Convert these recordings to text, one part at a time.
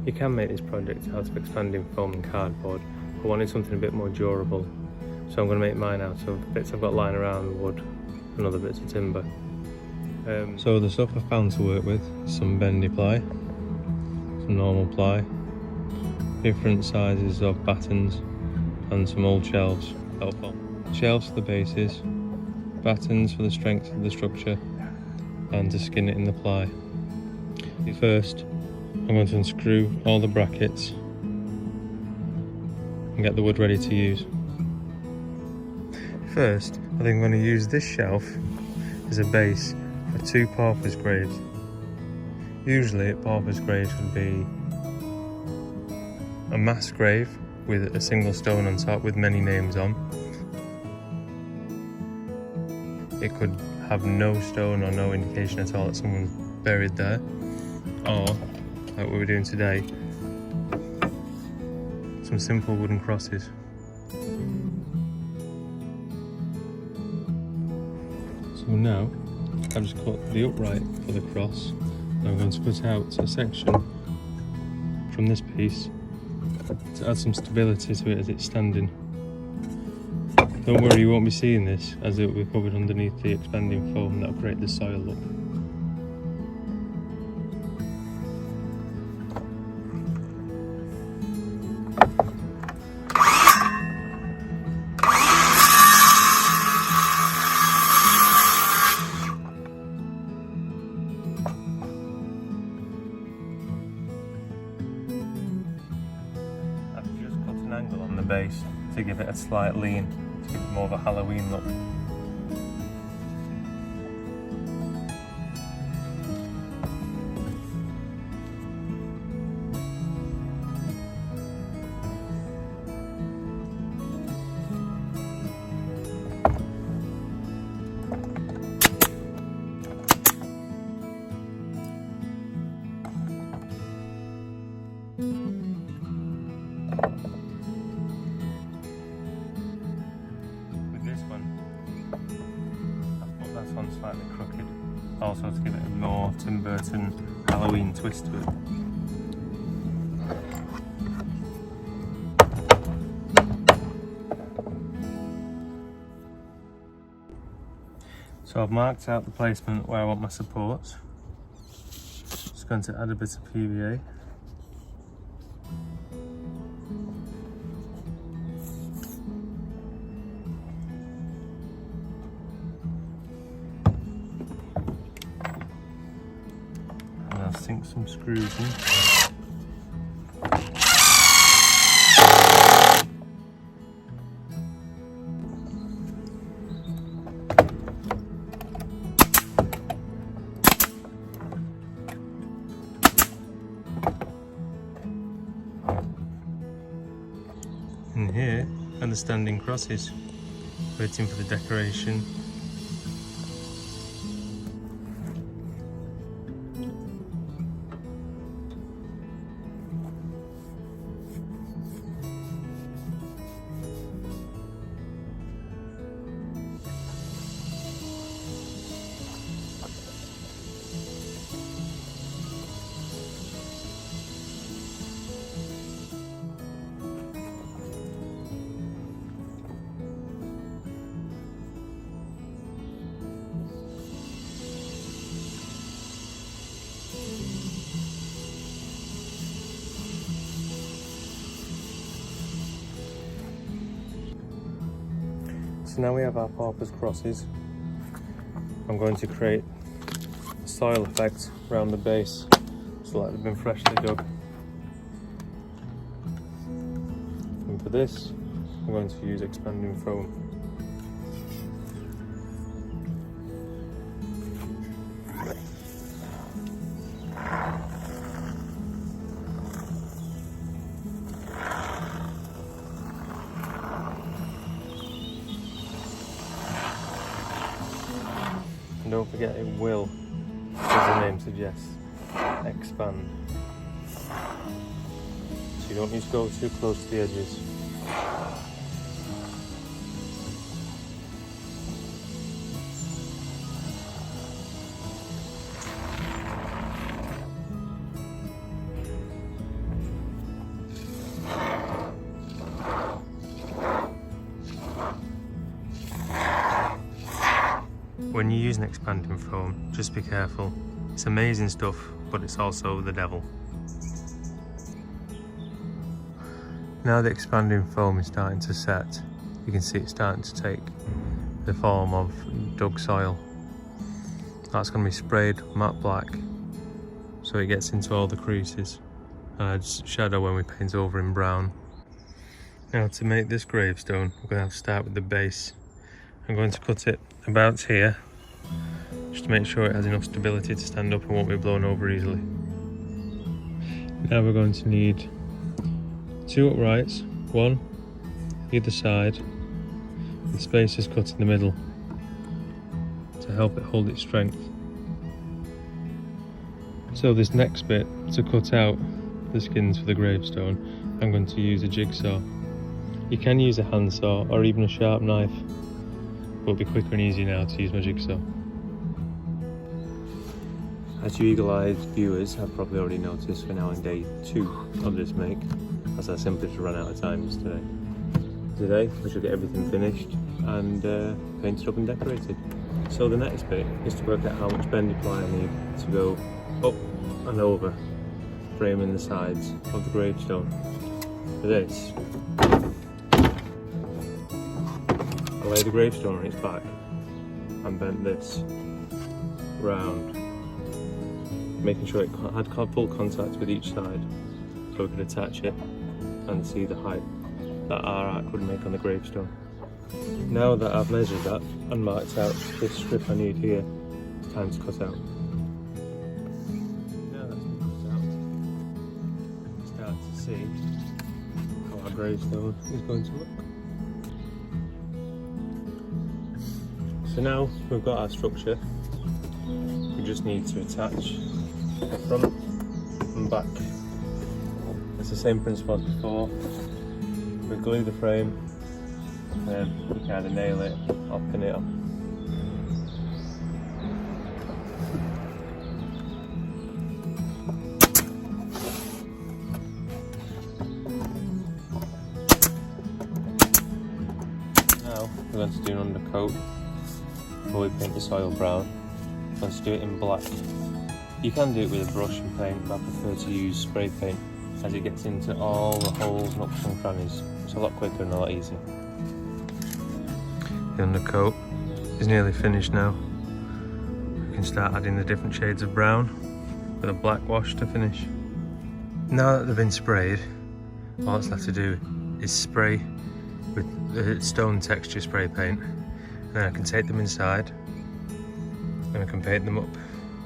You can make this project out of expanding foam and cardboard, but I wanted something a bit more durable, so I'm going to make mine out of bits I've got lying around, wood and other bits of timber. So the stuff I found to work with: some bendy ply, some normal ply, different sizes of battens, and some old shelves. Shelves for the bases, battens for the strength of the structure, and to skin it in the ply. First, I'm going to unscrew all the brackets and get the wood ready to use. First, I think I'm going to use this shelf as a base for 2 pauper's graves. Usually, a pauper's grave would be a mass grave with a single stone on top with many names on. It could have no stone or no indication at all that someone's buried there, or, like we're doing today, some simple wooden crosses. So now I've just cut the upright for the cross, and I'm going to cut out a section from this piece to add some stability to it as it's standing. Don't worry, you won't be seeing this, as it will be covered underneath the expanding foam that will create the soil look. I've just cut an angle on the base to give it a slight lean, to give it more of a Halloween look. Slightly crooked, also to give it a more Tim Burton Halloween twist to it. So I've marked out the placement where I want my supports. Just going to add a bit of PVA. I'll sink some screws in. And here are the standing crosses, waiting for the decoration. So now we have our pauper's crosses. I'm going to create a soil effect around the base, so like they've been freshly dug. And for this, I'm going to use expanding foam. And don't forget, it will, as the name suggests, expand. So you don't need to go too close to the edges. when you're using expanding foam, just be careful. It's amazing stuff, but it's also the devil. Now the expanding foam is starting to set, you can see it's starting to take the form of dug soil. That's going to be sprayed matte black so it gets into all the creases and adds shadow when we paint over in brown. Now to make this gravestone, we're going to have to start with the base. I'm going to cut it about here, just to make sure it has enough stability to stand up and won't be blown over easily. Now we're going to need 2 uprights, 1 either side, with spaces cut in the middle to help it hold its strength. So this next bit, to cut out the skins for the gravestone, I'm going to use a jigsaw. You can use a handsaw or even a sharp knife, but it'll be quicker and easier now to use my jigsaw. As you eagle-eyed viewers have probably already noticed, we're now on day 2 of this make, as I simply just ran out of time yesterday. Today we should get everything finished and painted up and decorated. So the next bit is to work out how much bendy ply I need to go up and over, framing the sides of the gravestone. For this, I lay the gravestone on its back and bent this round, making sure it had full contact with each side so we could attach it and see the height that our arc would make on the gravestone. Now that I've measured that and marked out this strip I need here, it's time to cut out. Now that's been cut out, we can start to see how our gravestone is going to look. So now we've got our structure, we just need to attach the front and back. It's the same principle as before. We glue the frame, and then we can either nail it or pin it on. Now we're going to do an undercoat before we paint the soil brown. We're going to do it in black. You can do it with a brush and paint, but I prefer to use spray paint as it gets into all the holes, nooks and crannies. It's a lot quicker and a lot easier. The undercoat is nearly finished now. We can start adding the different shades of brown with a black wash to finish. Now that they've been sprayed, all that's left to do is spray with the stone texture spray paint, and then I can take them inside and I can paint them up.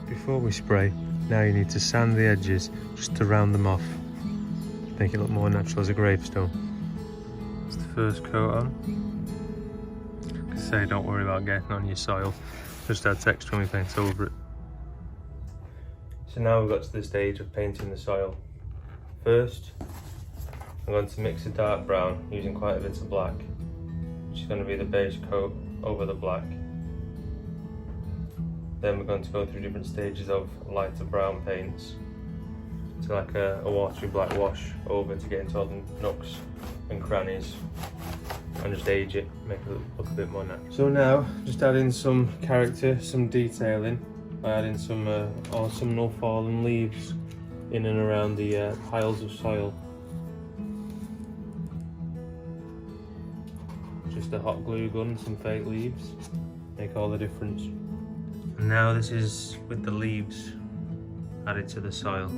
Before we spray, now you need to sand the edges just to round them off, make it look more natural as a gravestone. It's the first coat on. Like I say, don't worry about getting on your soil, just add texture when we paint over it. So now we've got to the stage of painting the soil. First, I'm going to mix a dark brown using quite a bit of black, which is going to be the beige coat over the black. Then we're going to go through different stages of lighter brown paints to like a watery black wash over to get into all the nooks and crannies and just age it, make it look a bit more natural. So now just adding some character, some detailing by adding some autumnal fallen leaves in and around the piles of soil. Just a hot glue gun, some fake leaves, make all the difference. And now this is with the leaves added to the soil.